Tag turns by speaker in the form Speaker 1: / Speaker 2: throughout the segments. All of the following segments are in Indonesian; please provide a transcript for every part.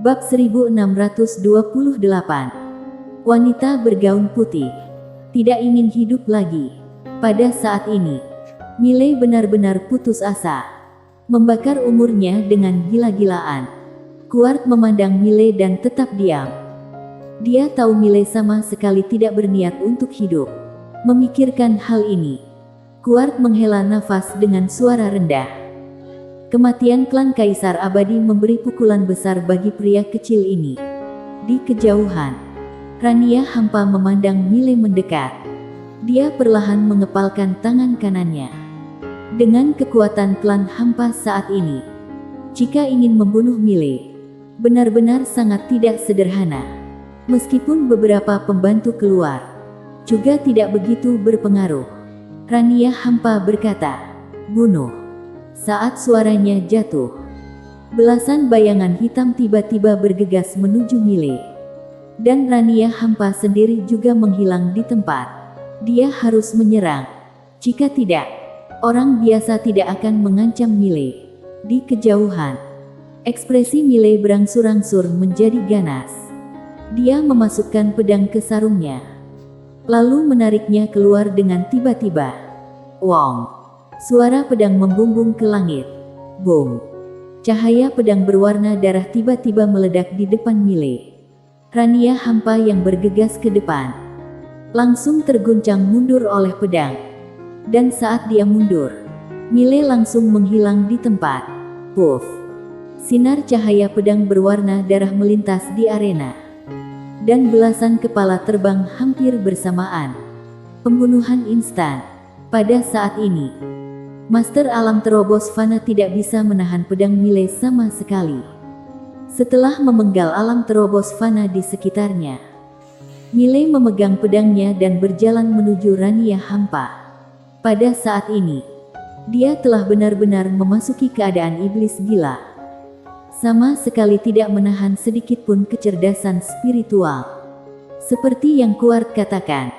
Speaker 1: Bab 1628. Wanita bergaun putih tidak ingin hidup lagi. Pada saat ini, Miley benar-benar putus asa. Membakar umurnya dengan gila-gilaan. Kuart memandang Miley dan tetap diam. Dia tahu Miley sama sekali tidak berniat untuk hidup. Memikirkan hal ini, Kuart menghela nafas dengan suara rendah. Kematian klan Kaisar Abadi memberi pukulan besar bagi pria kecil ini. Di kejauhan, Rania hampa memandang Miley mendekat. Dia perlahan mengepalkan tangan kanannya. Dengan kekuatan klan hampa saat ini, jika ingin membunuh Miley, benar-benar sangat tidak sederhana. Meskipun beberapa pembantu keluar, juga tidak begitu berpengaruh. Rania hampa berkata, "Bunuh." Saat suaranya jatuh, belasan bayangan hitam tiba-tiba bergegas menuju Miley. Dan Rania hampa sendiri juga menghilang di tempat. Dia harus menyerang. Jika tidak, orang biasa tidak akan mengancam Miley. Di kejauhan, ekspresi Miley berangsur-angsur menjadi ganas. Dia memasukkan pedang ke sarungnya, lalu menariknya keluar dengan tiba-tiba. Wong! Suara pedang membumbung ke langit. Boom! Cahaya pedang berwarna darah tiba-tiba meledak di depan Miley. Rania hampa yang bergegas ke depan langsung terguncang mundur oleh pedang. Dan saat dia mundur, Miley langsung menghilang di tempat. Puff! Sinar cahaya pedang berwarna darah melintas di arena. Dan belasan kepala terbang hampir bersamaan. Pembunuhan instan. Pada saat ini, Master Alam terobos fana tidak bisa menahan pedang Miley sama sekali. Setelah memenggal alam terobos fana di sekitarnya, Miley memegang pedangnya dan berjalan menuju Rania hampa. Pada saat ini, dia telah benar-benar memasuki keadaan iblis gila. Sama sekali tidak menahan sedikit pun kecerdasan spiritual. Seperti yang Kuart katakan,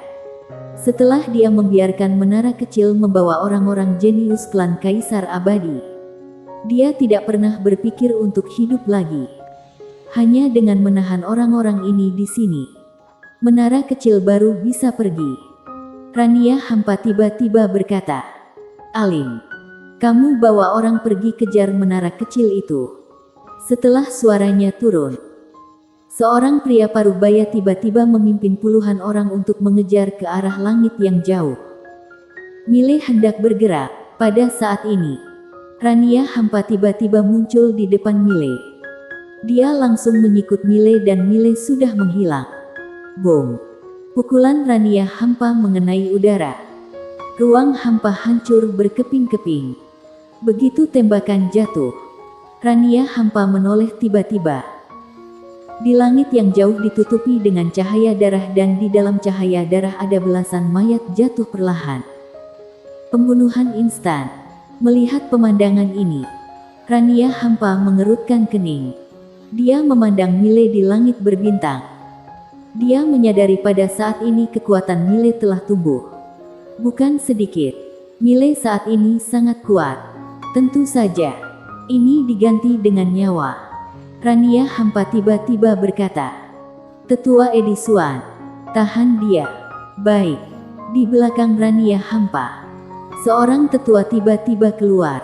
Speaker 1: setelah dia membiarkan menara kecil membawa orang-orang jenius klan Kaisar Abadi, dia tidak pernah berpikir untuk hidup lagi. Hanya dengan menahan orang-orang ini di sini, menara kecil baru bisa pergi. Rania hampa tiba-tiba berkata, "Alim, kamu bawa orang pergi kejar menara kecil itu." Setelah suaranya turun, seorang pria parubaya tiba-tiba memimpin puluhan orang untuk mengejar ke arah langit yang jauh. Miley hendak bergerak. Pada saat ini, Rania hampa tiba-tiba muncul di depan Miley. Dia langsung menyikut Miley dan Miley sudah menghilang. Boom! Pukulan Rania hampa mengenai udara. Ruang hampa hancur berkeping-keping. Begitu tembakan jatuh, Rania hampa menoleh tiba-tiba. Di langit yang jauh ditutupi dengan cahaya darah dan di dalam cahaya darah ada belasan mayat jatuh perlahan. Pembunuhan instan. Melihat pemandangan ini, Rania hampa mengerutkan kening. Dia memandang Miley di langit berbintang. Dia menyadari pada saat ini kekuatan Miley telah tumbuh. Bukan sedikit. Miley saat ini sangat kuat. Tentu saja, ini diganti dengan nyawa. Rania hampa tiba-tiba berkata, "Tetua Edisuan, tahan dia." Baik. Di belakang Rania hampa, seorang tetua tiba-tiba keluar.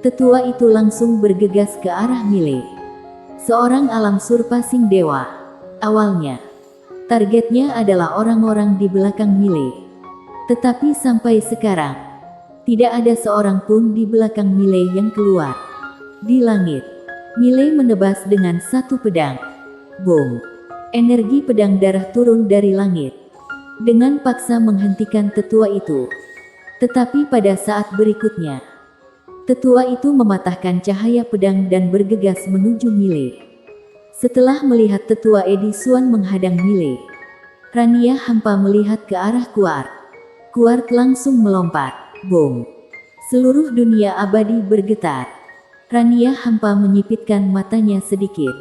Speaker 1: Tetua itu langsung bergegas ke arah Miley. Seorang alam surpassing dewa. Awalnya, targetnya adalah orang-orang di belakang Miley. Tetapi sampai sekarang, tidak ada seorang pun di belakang Miley yang keluar. Di langit, Miley menebas dengan satu pedang. Boom! Energi pedang darah turun dari langit, dengan paksa menghentikan tetua itu. Tetapi pada saat berikutnya, tetua itu mematahkan cahaya pedang dan bergegas menuju Miley. Setelah melihat tetua Edisuan menghadang Miley, Rania hampa melihat ke arah Kuart. Kuart langsung melompat. Boom! Seluruh dunia abadi bergetar. Rania hampa menyipitkan matanya sedikit.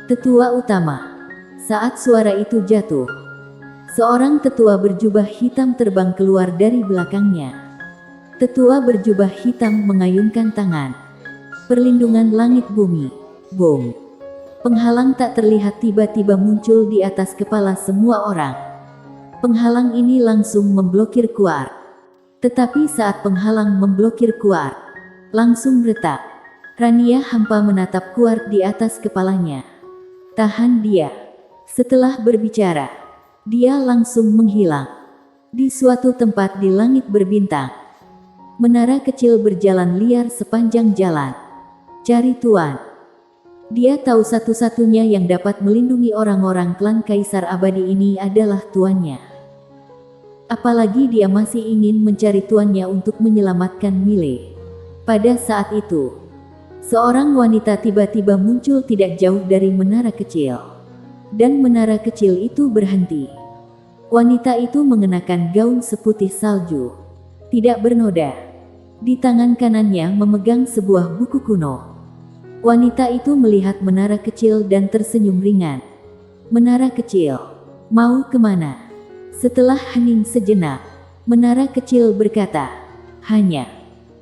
Speaker 1: Tetua utama. Saat suara itu jatuh, seorang tetua berjubah hitam terbang keluar dari belakangnya. Tetua berjubah hitam mengayunkan tangan. Perlindungan langit bumi. Boom! Penghalang tak terlihat tiba-tiba muncul di atas kepala semua orang. Penghalang ini langsung memblokir Kuar. Tetapi saat penghalang memblokir Kuar, langsung retak. Rania hampa menatap Kuar di atas kepalanya. Tahan dia. Setelah berbicara, dia langsung menghilang. Di suatu tempat di langit berbintang, menara kecil berjalan liar sepanjang jalan. Cari tuan. Dia tahu satu-satunya yang dapat melindungi orang-orang klan Kaisar Abadi ini adalah tuannya. Apalagi dia masih ingin mencari tuannya untuk menyelamatkan Mile. Pada saat itu, seorang wanita tiba-tiba muncul tidak jauh dari menara kecil. Dan menara kecil itu berhenti. Wanita itu mengenakan gaun seputih salju, tidak bernoda. Di tangan kanannya memegang sebuah buku kuno. Wanita itu melihat menara kecil dan tersenyum ringan. Menara kecil, mau kemana? Setelah hening sejenak, menara kecil berkata, hanya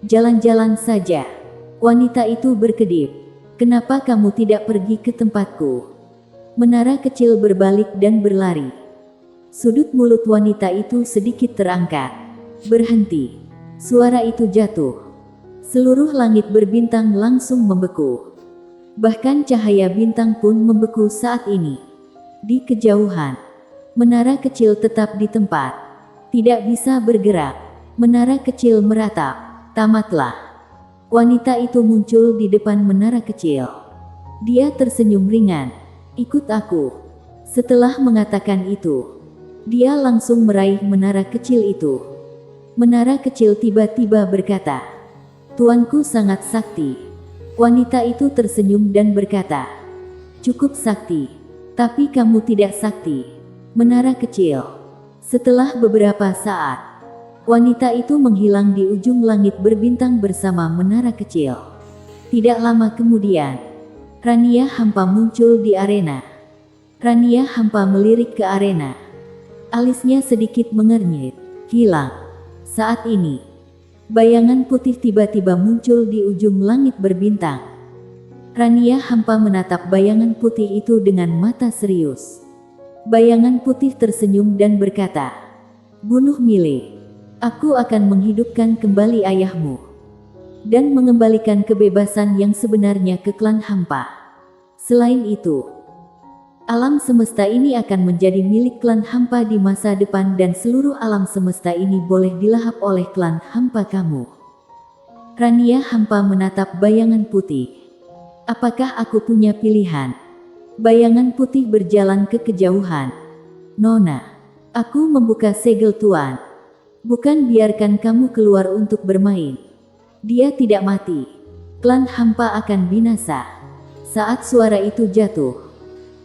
Speaker 1: jalan-jalan saja. Wanita itu berkedip, kenapa kamu tidak pergi ke tempatku? Menara kecil berbalik dan berlari. Sudut mulut wanita itu sedikit terangkat. Berhenti. Suara itu jatuh. Seluruh langit berbintang langsung membeku. Bahkan cahaya bintang pun membeku saat ini. Di kejauhan, menara kecil tetap di tempat. Tidak bisa bergerak. Menara kecil meratap. Tamatlah. Wanita itu muncul di depan menara kecil. Dia tersenyum ringan. Ikut aku. Setelah mengatakan itu, dia langsung meraih menara kecil itu. Menara kecil tiba-tiba berkata, tuanku sangat sakti. Wanita itu tersenyum dan berkata, cukup sakti, tapi kamu tidak sakti. Menara kecil. Setelah beberapa saat, wanita itu menghilang di ujung langit berbintang bersama menara kecil. Tidak lama kemudian, Rania hampa muncul di arena. Rania hampa melirik ke arena. Alisnya sedikit mengernyit. Hilang. Saat ini, bayangan putih tiba-tiba muncul di ujung langit berbintang. Rania hampa menatap bayangan putih itu dengan mata serius. Bayangan putih tersenyum dan berkata, bunuh Mile. Aku akan menghidupkan kembali ayahmu. Dan mengembalikan kebebasan yang sebenarnya ke klan hampa. Selain itu, alam semesta ini akan menjadi milik klan hampa di masa depan dan seluruh alam semesta ini boleh dilahap oleh klan hampa kamu. Rania hampa menatap bayangan putih. Apakah aku punya pilihan? Bayangan putih berjalan ke kejauhan. Nona, aku membuka segel tuan. Bukan biarkan kamu keluar untuk bermain. Dia tidak mati. Klan hampa akan binasa. Saat suara itu jatuh,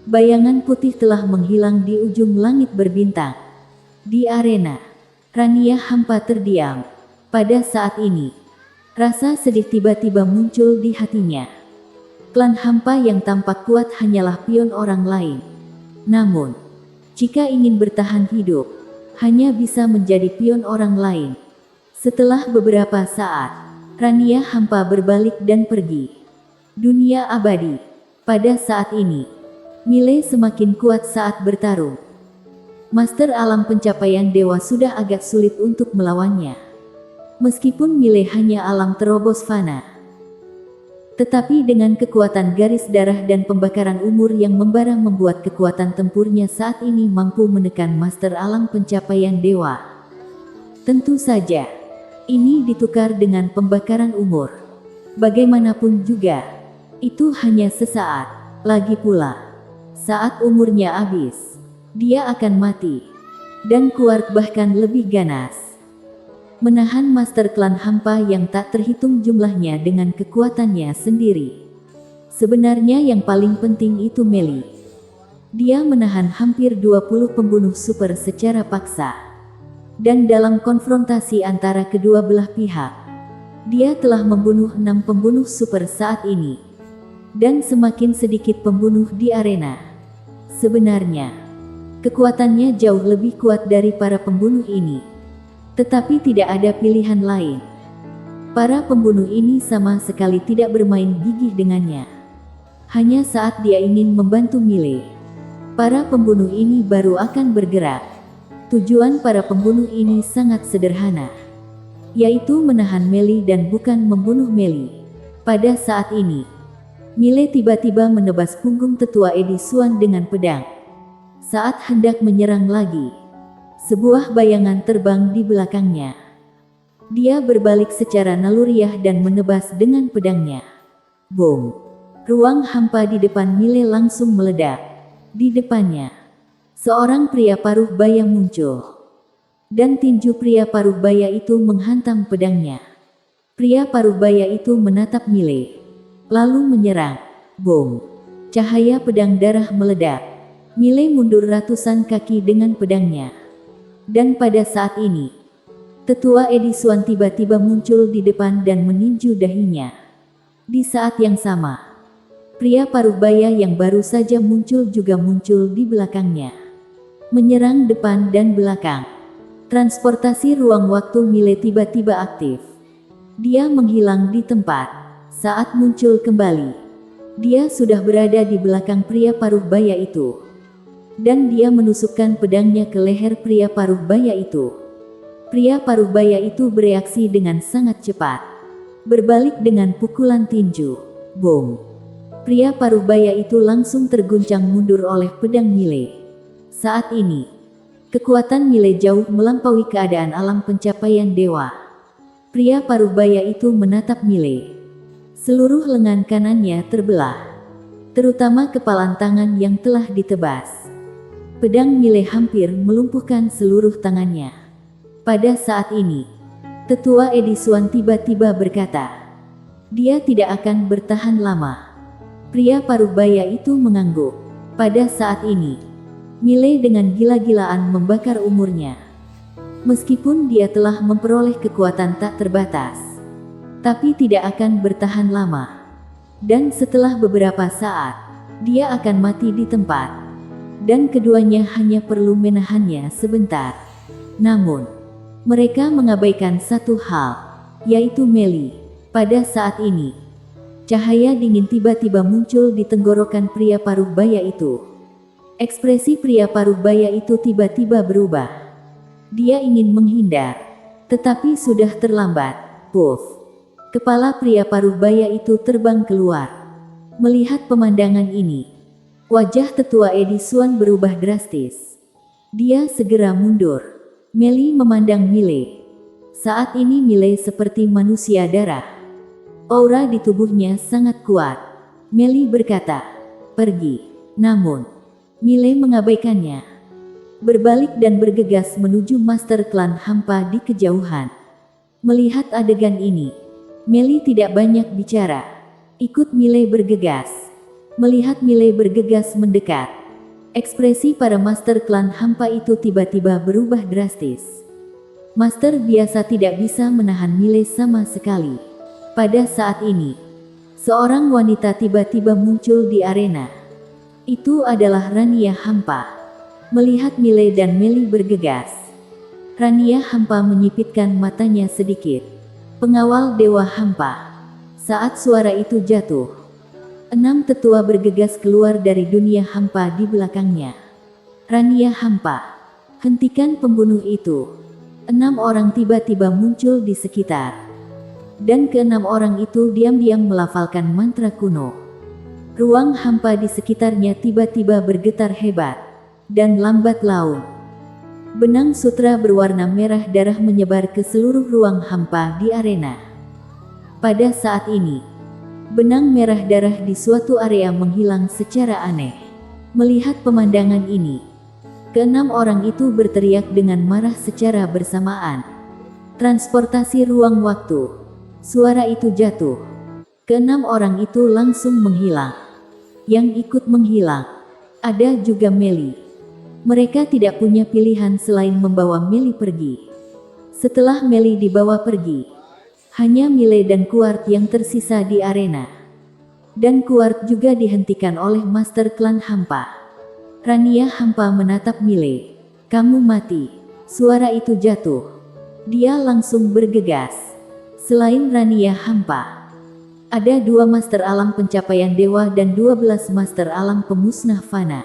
Speaker 1: bayangan putih telah menghilang di ujung langit berbintang. Di arena, Rania hampa terdiam. Pada saat ini, rasa sedih tiba-tiba muncul di hatinya. Klan hampa yang tampak kuat hanyalah pion orang lain. Namun, jika ingin bertahan hidup, hanya bisa menjadi pion orang lain. Setelah beberapa saat, Rania hampa berbalik dan pergi. Dunia abadi. Pada saat ini, Mile semakin kuat saat bertarung. Master alam pencapaian dewa sudah agak sulit untuk melawannya. Meskipun Mile hanya alam terobos fana, tetapi dengan kekuatan garis darah dan pembakaran umur yang membara membuat kekuatan tempurnya saat ini mampu menekan master alam pencapaian dewa. Tentu saja, ini ditukar dengan pembakaran umur. Bagaimanapun juga, itu hanya sesaat. Lagi pula, saat umurnya habis, dia akan mati. Dan Quark bahkan lebih ganas, menahan master klan hampa yang tak terhitung jumlahnya dengan kekuatannya sendiri. Sebenarnya yang paling penting itu Meli. Dia menahan hampir 20 pembunuh super secara paksa. Dan dalam konfrontasi antara kedua belah pihak, dia telah membunuh 6 pembunuh super saat ini. Dan semakin sedikit pembunuh di arena. Sebenarnya, kekuatannya jauh lebih kuat dari para pembunuh ini. Tetapi tidak ada pilihan lain. Para pembunuh ini sama sekali tidak bermain gigih dengannya. Hanya saat dia ingin membantu Mile, para pembunuh ini baru akan bergerak. Tujuan para pembunuh ini sangat sederhana, yaitu menahan Meli dan bukan membunuh Meli. Pada saat ini, Mile tiba-tiba menebas punggung tetua Edi Suan dengan pedang. Saat hendak menyerang lagi, sebuah bayangan terbang di belakangnya. Dia berbalik secara naluriah dan menebas dengan pedangnya. Boom! Ruang hampa di depan Mile langsung meledak. Di depannya, seorang pria paruh baya muncul. Dan tinju pria paruh baya itu menghantam pedangnya. Pria paruh baya itu menatap Mile, lalu menyerang. Boom! Cahaya pedang darah meledak. Mile mundur ratusan kaki dengan pedangnya. Dan pada saat ini, tetua Edi Suan tiba-tiba muncul di depan dan meninju dahinya. Di saat yang sama, pria paruh baya yang baru saja muncul juga muncul di belakangnya, menyerang depan dan belakang. Transportasi ruang waktu Mile tiba-tiba aktif. Dia menghilang di tempat. Saat muncul kembali, dia sudah berada di belakang pria paruh baya itu. Dan dia menusukkan pedangnya ke leher pria paruh baya itu. Pria paruh baya itu bereaksi dengan sangat cepat, berbalik dengan pukulan tinju. Boom! Pria paruh baya itu langsung terguncang mundur oleh pedang Mile. Saat ini, kekuatan Mile jauh melampaui keadaan alam pencapaian dewa. Pria paruh baya itu menatap Mile. Seluruh lengan kanannya terbelah, terutama kepalan tangan yang telah ditebas. Pedang Mile hampir melumpuhkan seluruh tangannya. Pada saat ini, tetua Edi Suan tiba-tiba berkata, dia tidak akan bertahan lama. Pria paruh baya itu mengangguk. Pada saat ini, Mile dengan gila-gilaan membakar umurnya. Meskipun dia telah memperoleh kekuatan tak terbatas, tapi tidak akan bertahan lama. Dan setelah beberapa saat, dia akan mati di tempat. Dan keduanya hanya perlu menahannya sebentar. Namun, mereka mengabaikan satu hal, yaitu Meli. Pada saat ini, cahaya dingin tiba-tiba muncul di tenggorokan pria paruh baya itu. Ekspresi pria paruh baya itu tiba-tiba berubah. Dia ingin menghindar, tetapi sudah terlambat. Puff! Kepala pria paruh baya itu terbang keluar. Melihat pemandangan ini, wajah tetua Edi Suan berubah drastis. Dia segera mundur. Meli memandang Mile. Saat ini Mile seperti manusia darah. Aura di tubuhnya sangat kuat. Meli berkata, pergi. Namun, Mile mengabaikannya. Berbalik dan bergegas menuju Master Klan Hampa di kejauhan. Melihat adegan ini, Meli tidak banyak bicara. Ikut Mile bergegas. Melihat Mile bergegas mendekat, ekspresi para Master Klan Hampa itu tiba-tiba berubah drastis. Master biasa tidak bisa menahan Mile sama sekali. Pada saat ini, seorang wanita tiba-tiba muncul di arena. Itu adalah Rania Hampa. Melihat Mile dan Meli bergegas, Rania Hampa menyipitkan matanya sedikit. Pengawal Dewa Hampa. Saat suara itu jatuh, 6 tetua bergegas keluar dari dunia hampa di belakangnya. Rania Hampa, hentikan pembunuh itu. 6 orang tiba-tiba muncul di sekitar. Dan ke-6 orang itu diam-diam melafalkan mantra kuno. Ruang hampa di sekitarnya tiba-tiba bergetar hebat dan lambat laun. Benang sutra berwarna merah darah menyebar ke seluruh ruang hampa di arena. Pada saat ini, benang merah darah di suatu area menghilang secara aneh. Melihat pemandangan ini, ke-6 orang itu berteriak dengan marah secara bersamaan. Transportasi ruang waktu. Suara itu jatuh. Ke-6 orang itu langsung menghilang. Yang ikut menghilang, ada juga Meli. Mereka tidak punya pilihan selain membawa Meli pergi. Setelah Meli dibawa pergi, hanya Mile dan Kuart yang tersisa di arena. Dan Kuart juga dihentikan oleh Master Klan Hampa. Rania Hampa menatap Mile. Kamu mati. Suara itu jatuh. Dia langsung bergegas. Selain Rania Hampa, Ada 2 master alam pencapaian dewa dan 12 master alam pemusnah fana.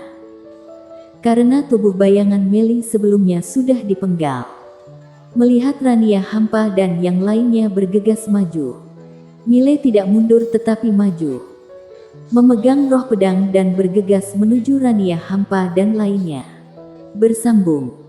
Speaker 1: Karena tubuh bayangan Meli sebelumnya sudah dipenggal. Melihat Rania hampa dan yang lainnya bergegas maju, Mile tidak mundur tetapi maju. Memegang roh pedang dan bergegas menuju Rania hampa dan lainnya. Bersambung.